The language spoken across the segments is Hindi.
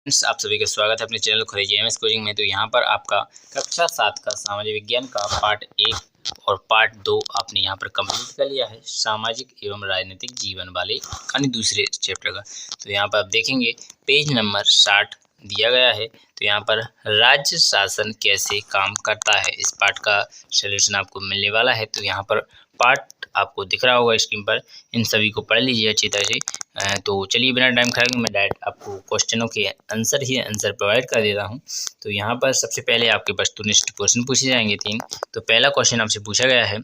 फ्रेंड्स, आप सभी का स्वागत है अपने चैनल खुरेजी एमएस कोचिंग में। तो यहाँ पर आपका कक्षा 7 का सामाजिक विज्ञान का पार्ट 1 और पार्ट 2 आपने यहाँ पर कंप्लीट कर लिया है, सामाजिक एवं राजनीतिक जीवन वाले यानी दूसरे चैप्टर का। तो यहाँ पर आप देखेंगे पेज नंबर 60 दिया गया है। तो यहाँ पर राज्य शासन कैसे काम करता है, इस पार्ट का सलूशन आपको मिलने वाला है। तो यहाँ पर पार्ट आपको दिख रहा होगा स्क्रीन पर, इन सभी को पढ़ लीजिए अच्छी तरह से। तो चलिए बिना टाइम खाए मैं डायरेक्ट आपको क्वेश्चनों के आंसर प्रोवाइड कर देता हूं। तो यहाँ पर सबसे पहले आपके वस्तुनिष्ठ क्वेश्चन पूछे जाएंगे 3। तो पहला क्वेश्चन आपसे पूछा गया है,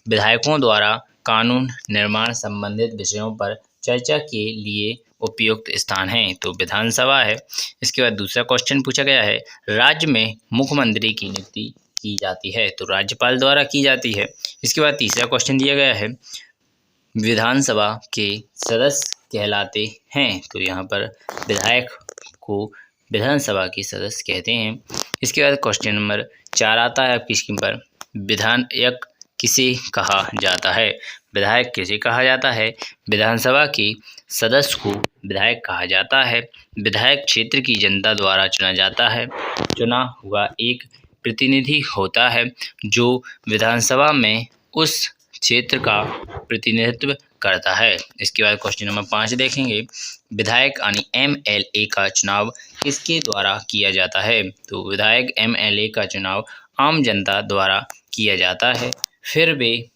विधायकों द्वारा कानून निर्माण संबंधित विषयों पर चर्चा के लिए उपयुक्त स्थान है, तो विधानसभा है। इसके बाद दूसरा क्वेश्चन पूछा गया है, राज्य में मुख्यमंत्री की नियुक्ति की जाती है, तो राज्यपाल द्वारा की जाती है। इसके बाद तीसरा क्वेश्चन दिया गया है, विधानसभा के सदस्य कहलाते हैं, तो यहाँ पर विधायक को विधानसभा के सदस्य कहते हैं। इसके बाद क्वेश्चन नंबर 4 आता है आपकी स्क्रीन पर, विधायक किसे कहा जाता है, विधायक किसे कहा जाता है, विधानसभा के सदस्य को विधायक कहा जाता है। विधायक क्षेत्र की जनता द्वारा चुना जाता है, चुना हुआ एक प्रतिनिधि होता है जो विधानसभा में उस क्षेत्र का प्रतिनिधित्व करता है। इसके बाद क्वेश्चन नंबर 5 देखेंगे, विधायक यानी एमएलए का चुनाव किसके द्वारा किया जाता है, तो विधायक एमएलए का चुनाव आम जनता द्वारा किया जाता है। फिर वे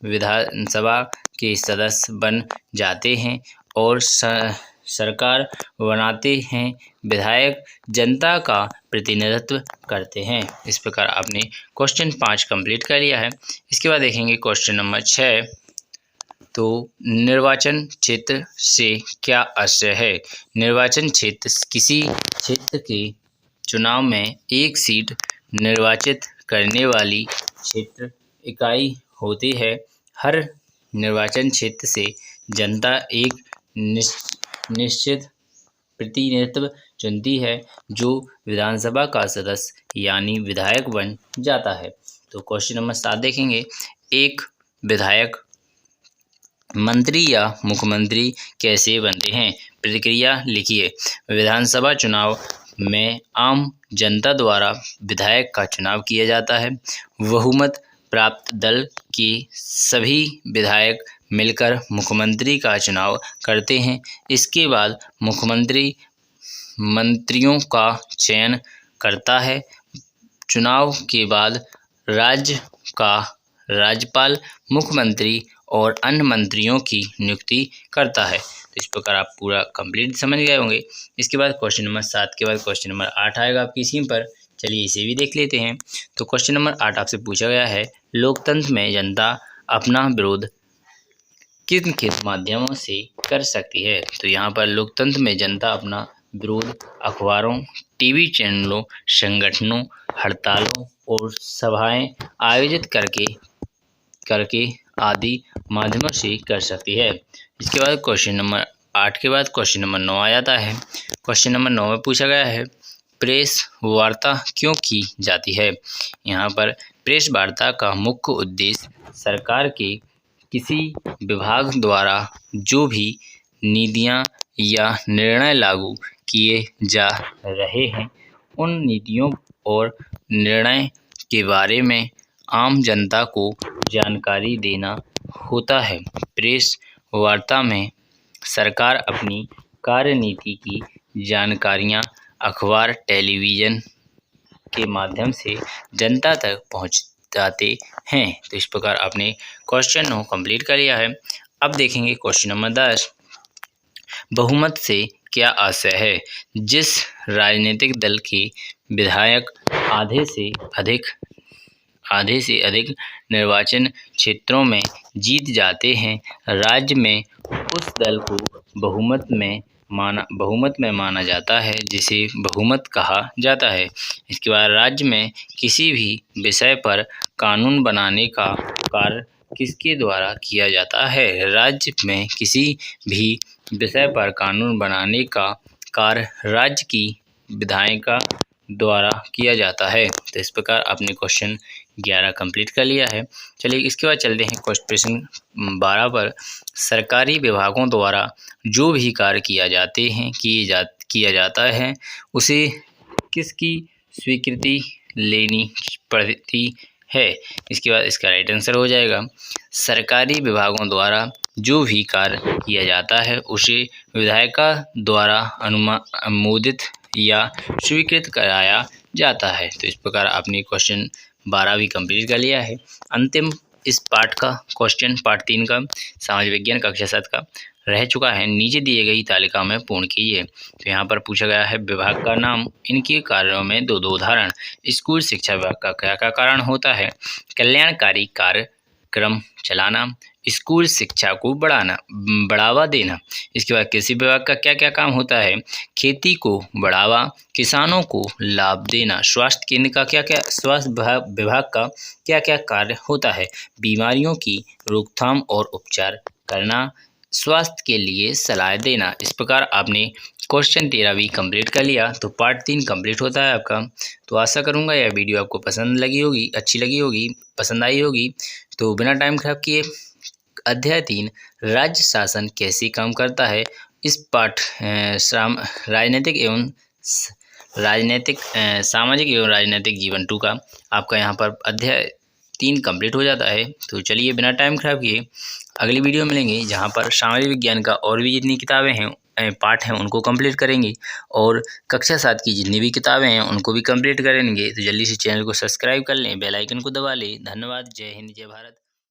विधानसभा के सदस्य बन जाते हैं और सरकार बनाते हैं। विधायक जनता का प्रतिनिधित्व करते हैं। इस प्रकार आपने क्वेश्चन 5 कंप्लीट कर लिया है। इसके बाद देखेंगे क्वेश्चन नंबर 6, तो निर्वाचन क्षेत्र से क्या आशय है, निर्वाचन क्षेत्र किसी क्षेत्र के चुनाव में एक सीट निर्वाचित करने वाली क्षेत्र इकाई होती है। हर निर्वाचन क्षेत्र से जनता एक निश्चित प्रतिनिधित्व चुनती है जो विधानसभा का सदस्य यानी विधायक बन जाता है। तो क्वेश्चन नंबर 7 देखेंगे, एक विधायक मंत्री या मुख्यमंत्री कैसे बनते हैं, प्रतिक्रिया लिखिए। विधानसभा चुनाव में आम जनता द्वारा विधायक का चुनाव किया जाता है। बहुमत प्राप्त दल के सभी विधायक मिलकर मुख्यमंत्री का चुनाव करते हैं। इसके बाद मुख्यमंत्री मंत्रियों का चयन करता है। चुनाव के बाद राज्य का राज्यपाल मुख्यमंत्री और अन्य मंत्रियों की नियुक्ति करता है। तो इस प्रकार आप पूरा कंप्लीट समझ गए होंगे। इसके बाद क्वेश्चन नंबर 7 के बाद क्वेश्चन नंबर 8 आएगा आपकी स्क्रीन पर। चलिए इसे भी देख लेते हैं। तो क्वेश्चन नंबर 8 आपसे पूछा गया है, लोकतंत्र में जनता अपना विरोध किन किन माध्यमों से कर सकती है, तो यहाँ पर लोकतंत्र में जनता अपना विरोध अखबारों, टीवी चैनलों, संगठनों, हड़तालों और सभाएं आयोजित करके आदि माध्यमों से कर सकती है। इसके बाद क्वेश्चन नंबर 8 के बाद क्वेश्चन नंबर 9 आ जाता है। क्वेश्चन नंबर 9 में पूछा गया है, प्रेस वार्ता क्यों की जाती है। यहाँ पर प्रेस वार्ता का मुख्य उद्देश्य सरकार के किसी विभाग द्वारा जो भी नीतियाँ या निर्णय लागू किए जा रहे हैं उन नीतियों और निर्णय के बारे में आम जनता को जानकारी देना होता है। प्रेस वार्ता में सरकार अपनी कार्यनीति की जानकारियां अखबार, टेलीविज़न के माध्यम से जनता तक पहुंचाते हैं। तो इस प्रकार आपने क्वेश्चन 9 कंप्लीट कर लिया है। अब देखेंगे क्वेश्चन नंबर 10, बहुमत से क्या आशय है, जिस राजनीतिक दल के विधायक आधे से अधिक निर्वाचन क्षेत्रों में जीत जाते हैं, राज्य में उस दल को बहुमत में माना जाता है, जिसे बहुमत कहा जाता है। इसके बाद राज्य में किसी भी विषय पर कानून बनाने का कार्य किसके द्वारा किया जाता है, राज्य में किसी भी विषय पर कानून बनाने का कार्य राज्य की विधायिका द्वारा किया जाता है। तो इस प्रकार आपने क्वेश्चन 11 कंप्लीट कर लिया है। चलिए इसके बाद चलते हैं क्वेश्चन 12 पर, सरकारी विभागों द्वारा जो भी कार्य किया जाता है उसे किसकी स्वीकृति लेनी पड़ती है। इसके बाद इसका राइट आंसर हो जाएगा सरकारी विभागों द्वारा जो भी कार्य किया जाता है उसे विधायिका द्वारा अनुमोदित या स्वीकृत कराया जाता है। तो इस प्रकार आपने क्वेश्चन 12 भी कंप्लीट कर लिया है। अंतिम इस पार्ट का क्वेश्चन पार्ट 3 का सामाजिक विज्ञान कक्षा 7 का रह चुका है। नीचे दिए गई तालिका में पूर्ण कीजिए। तो यहाँ पर पूछा गया है विभाग का नाम, इनके कार्यों में दो उदाहरण। स्कूल शिक्षा विभाग का क्या क्या कारण होता है? कल्याणकारी कार्यक्रम चलाना, स्कूल शिक्षा को बढ़ावा देना। इसके बाद कृषि विभाग का क्या क्या काम होता है? खेती को बढ़ावा, किसानों को लाभ देना। स्वास्थ्य केंद्र का क्या क्या स्वास्थ्य विभाग का क्या क्या कार्य होता है? बीमारियों की रोकथाम और उपचार करना, स्वास्थ्य के लिए सलाह देना। इस प्रकार आपने क्वेश्चन 13 भी कंप्लीट कर लिया। तो पार्ट 3 कंप्लीट होता है आपका। तो आशा करूँगा यह वीडियो आपको पसंद लगी होगी, अच्छी लगी होगी, पसंद आई होगी। तो बिना टाइम खराब किए अध्याय 3 राज्य शासन कैसे काम करता है, इस पाठ सामाजिक एवं राजनीतिक जीवन 2 का आपका यहाँ पर अध्याय 3 कंप्लीट हो जाता है। तो चलिए बिना टाइम खराब किए अगली वीडियो मिलेंगे जहाँ पर सामाजिक विज्ञान का और भी जितनी किताबें हैं पाठ हैं उनको कंप्लीट करेंगे और कक्षा 7 की जितनी भी किताबें हैं उनको भी कंप्लीट करेंगे। तो जल्दी से चैनल को सब्सक्राइब कर लें, बेल आइकन को दबा लें। धन्यवाद। जय हिंद, जय भारत।